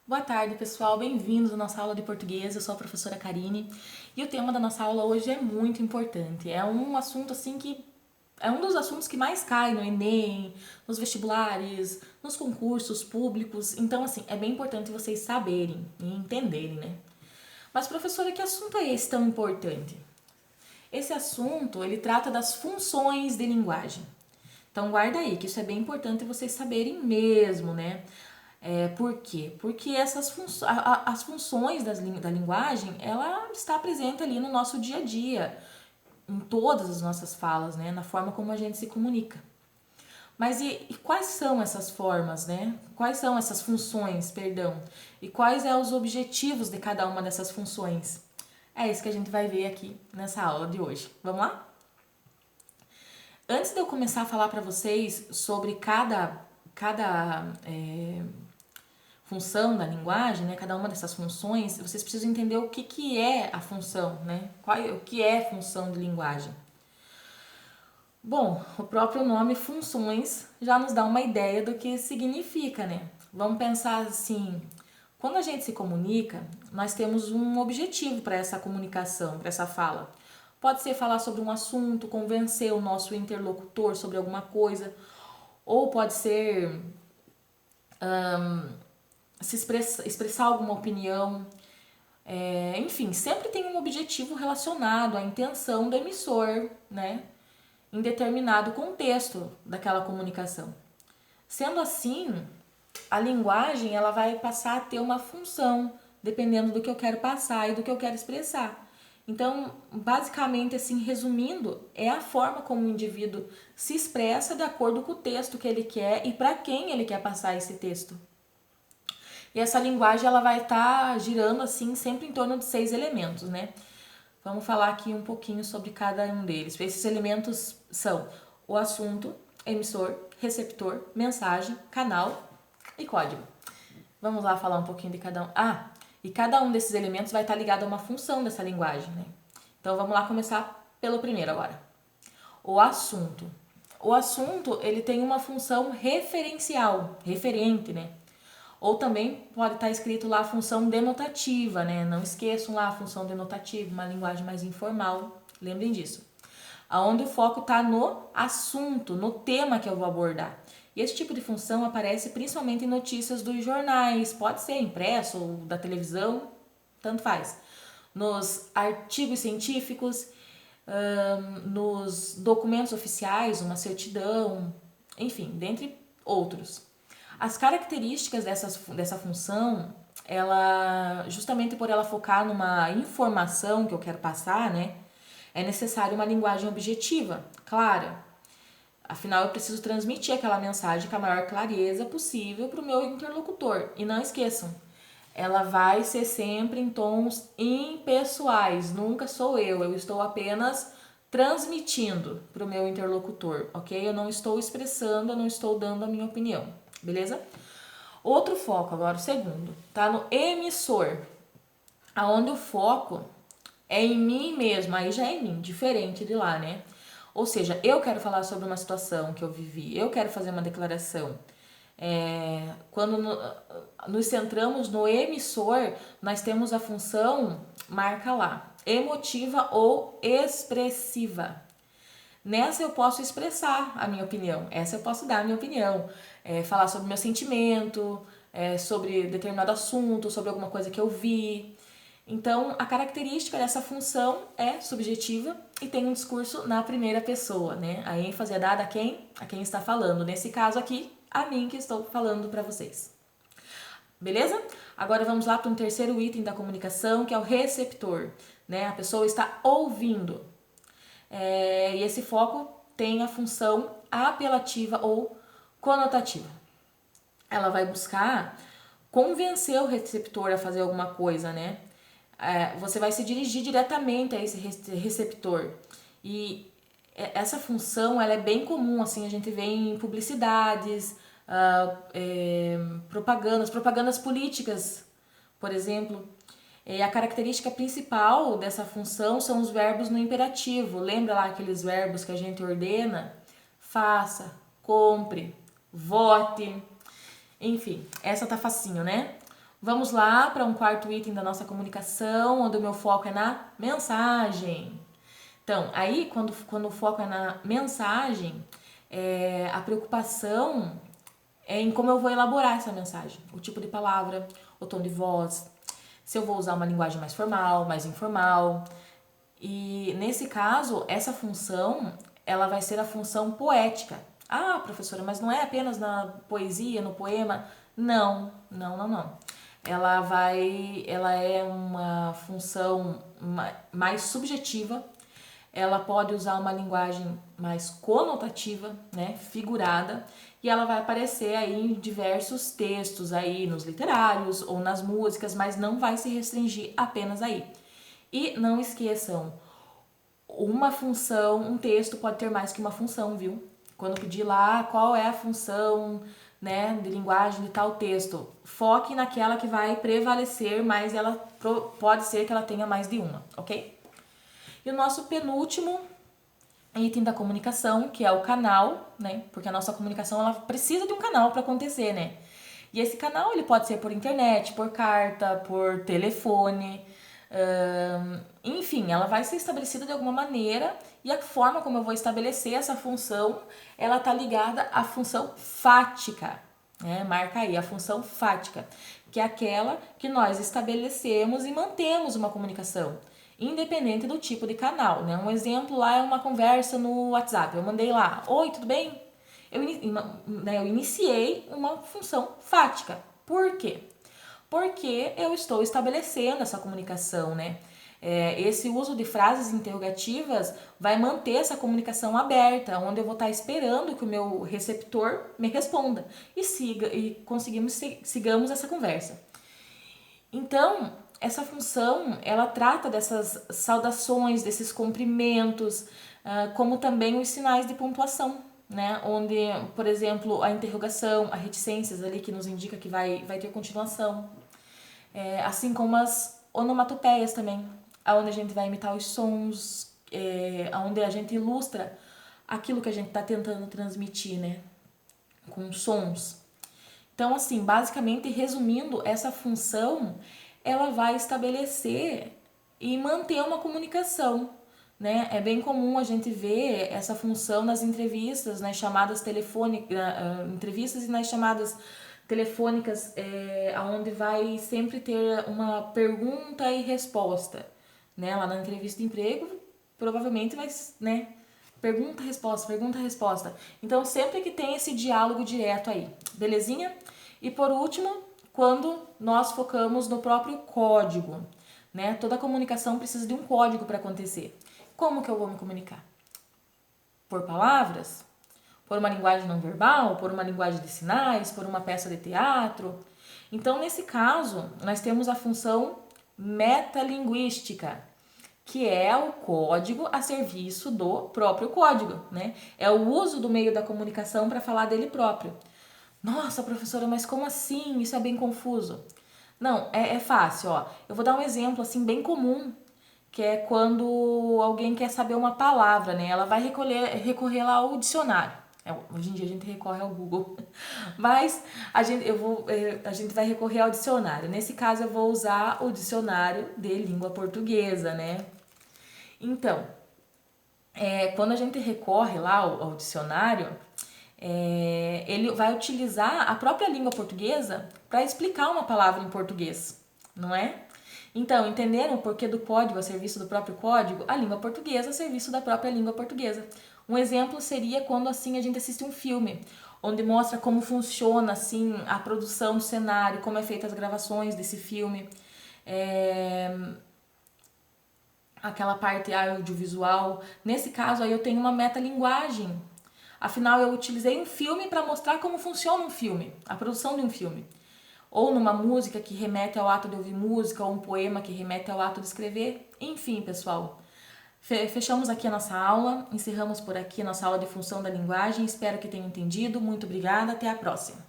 Boa tarde, pessoal. Bem-vindos à nossa aula de português. Eu sou a professora Karine e o tema da nossa aula hoje é muito importante. É um assunto assim que é um dos assuntos que mais cai no Enem, nos vestibulares, nos concursos públicos. Então, assim, é bem importante vocês saberem e entenderem, né? Mas, professora, que assunto é esse tão importante? Esse assunto, ele trata das funções de linguagem. Então guarda aí, que isso é bem importante vocês saberem mesmo, né? Por quê? Porque as funções da linguagem, ela está presente ali no nosso dia a dia, em todas as nossas falas, né? Na forma como a gente se comunica. Mas e quais são essas formas, né? Quais são essas funções, perdão? E quais são os objetivos de cada uma dessas funções? É isso que a gente vai ver aqui nessa aula de hoje. Vamos lá? Antes de eu começar a falar para vocês sobre cada função da linguagem, né, cada uma dessas funções, vocês precisam entender o que é a função, né? O que é função de linguagem. Bom, o próprio nome funções já nos dá uma ideia do que significa, né? Vamos pensar assim, quando a gente se comunica, nós temos um objetivo para essa comunicação, para essa fala. Pode ser falar sobre um assunto, convencer o nosso interlocutor sobre alguma coisa, ou pode ser expressar alguma opinião. Enfim, sempre tem um objetivo relacionado à intenção do emissor, né? Em determinado contexto daquela comunicação. Sendo assim, a linguagem ela vai passar a ter uma função, dependendo do que eu quero passar e do que eu quero expressar. Então, basicamente, assim, resumindo, é a forma como o indivíduo se expressa de acordo com o texto que ele quer e para quem ele quer passar esse texto. E essa linguagem ela vai estar girando assim sempre em torno de 6 elementos, né? Vamos falar aqui um pouquinho sobre cada um deles. Esses elementos são o assunto, emissor, receptor, mensagem, canal e código. Vamos lá falar um pouquinho de cada um. E cada um desses elementos vai estar ligado a uma função dessa linguagem, né? Então vamos lá começar pelo primeiro agora. O assunto. O assunto, ele tem uma função referencial, referente, né? Ou também pode estar escrito lá a função denotativa, né? Não esqueçam lá a função denotativa, uma linguagem mais informal. Lembrem disso. Aonde o foco está no assunto, no tema que eu vou abordar. E esse tipo de função aparece principalmente em notícias dos jornais, pode ser impresso ou da televisão, tanto faz. Nos artigos científicos, nos documentos oficiais, uma certidão, enfim, dentre outros. As características dessa função, ela justamente por ela focar numa informação que eu quero passar, né? É necessário uma linguagem objetiva, clara. Afinal, eu preciso transmitir aquela mensagem com a maior clareza possível para o meu interlocutor. E não esqueçam, ela vai ser sempre em tons impessoais, nunca sou eu estou apenas transmitindo para o meu interlocutor, ok? Eu não estou expressando, eu não estou dando a minha opinião, beleza? Outro foco, agora o segundo, tá no emissor, aonde o foco é em mim mesmo, aí já é em mim, diferente de lá, né? Ou seja, eu quero falar sobre uma situação que eu vivi, eu quero fazer uma declaração. Quando nos centramos no emissor, nós temos a função, marca lá, emotiva ou expressiva. Nessa eu posso expressar a minha opinião, essa eu posso dar a minha opinião, falar sobre o meu sentimento, sobre determinado assunto, sobre alguma coisa que eu vi. Então, a característica dessa função é subjetiva e tem um discurso na primeira pessoa, né? A ênfase é dada a quem? A quem está falando. Nesse caso aqui, a mim que estou falando para vocês. Beleza? Agora vamos lá para um terceiro item da comunicação, que é o receptor, né? A pessoa está ouvindo. E esse foco tem a função apelativa ou conotativa. Ela vai buscar convencer o receptor a fazer alguma coisa, né? Você vai se dirigir diretamente a esse receptor. E essa função ela é bem comum, assim, a gente vê em publicidades, propagandas políticas, por exemplo. A característica principal dessa função são os verbos no imperativo. Lembra lá aqueles verbos que a gente ordena? Faça, compre, vote. Enfim, essa tá facinho, né? Vamos lá para um quarto item da nossa comunicação, onde o meu foco é na mensagem. Então, aí, quando o foco é na mensagem, a preocupação é em como eu vou elaborar essa mensagem. O tipo de palavra, o tom de voz, se eu vou usar uma linguagem mais formal, mais informal. E, nesse caso, essa função, ela vai ser a função poética. Ah, professora, mas não é apenas na poesia, no poema? Não, não, não, não. Ela é uma função mais subjetiva. Ela pode usar uma linguagem mais conotativa, né, figurada, e ela vai aparecer aí em diversos textos aí nos literários ou nas músicas, mas não vai se restringir apenas aí. E não esqueçam, uma função, um texto pode ter mais que uma função, viu? Quando pedir lá qual é a função, né, de linguagem de tal texto, foque naquela que vai prevalecer, mas ela pode ser que ela tenha mais de uma, ok? E o nosso penúltimo item da comunicação, que é o canal, né? Porque a nossa comunicação ela precisa de um canal para acontecer, né? E esse canal ele pode ser por internet, por carta, por telefone, enfim, ela vai ser estabelecida de alguma maneira e a forma como eu vou estabelecer essa função, ela tá ligada à função fática, né? Marca aí, a função fática, que é aquela que nós estabelecemos e mantemos uma comunicação, independente do tipo de canal, né? Um exemplo lá é uma conversa no WhatsApp, eu mandei lá, oi, tudo bem? Eu iniciei uma função fática. Por quê? Porque eu estou estabelecendo essa comunicação, né? Esse uso de frases interrogativas vai manter essa comunicação aberta, onde eu vou estar esperando que o meu receptor me responda e sigamos essa conversa. Então, essa função, ela trata dessas saudações, desses cumprimentos, como também os sinais de pontuação, né? Onde, por exemplo, a interrogação, a reticências ali que nos indica que vai ter continuação. Assim como as onomatopeias também, onde a gente vai imitar os sons, onde a gente ilustra aquilo que a gente está tentando transmitir, né? Com sons. Então, assim, basicamente, resumindo, essa função, ela vai estabelecer e manter uma comunicação, né? É bem comum a gente ver essa função nas entrevistas, nas chamadas telefônicas, entrevistas e nas chamadas telefônicas, onde vai sempre ter uma pergunta e resposta, né? Lá na entrevista de emprego, provavelmente vai, né? Pergunta, resposta, pergunta, resposta. Então, sempre que tem esse diálogo direto aí, belezinha? E por último, quando nós focamos no próprio código, né? Toda comunicação precisa de um código para acontecer. Como que eu vou me comunicar? Por palavras? Por uma linguagem não verbal? Por uma linguagem de sinais? Por uma peça de teatro? Então, nesse caso, nós temos a função metalinguística, que é o código a serviço do próprio código, né? É o uso do meio da comunicação para falar dele próprio. Nossa, professora, mas como assim? Isso é bem confuso. Não, é fácil, ó. Eu vou dar um exemplo assim bem comum, que é quando alguém quer saber uma palavra, né? Ela vai recorrer lá ao dicionário. Hoje em dia a gente recorre ao Google, mas a gente vai recorrer ao dicionário. Nesse caso eu vou usar o dicionário de língua portuguesa, né? Então, quando a gente recorre lá ao dicionário, ele vai utilizar a própria língua portuguesa para explicar uma palavra em português, não é? Então, entenderam o porquê do código a serviço do próprio código? A língua portuguesa a serviço da própria língua portuguesa. Um exemplo seria quando assim a gente assiste um filme, onde mostra como funciona assim a produção do cenário, como é feita as gravações desse filme, aquela parte audiovisual. Nesse caso aí eu tenho uma metalinguagem. Afinal, eu utilizei um filme para mostrar como funciona um filme, a produção de um filme. Ou numa música que remete ao ato de ouvir música, ou um poema que remete ao ato de escrever. Enfim, pessoal, fechamos aqui a nossa aula, encerramos por aqui a nossa aula de função da linguagem. Espero que tenham entendido. Muito obrigada, até a próxima.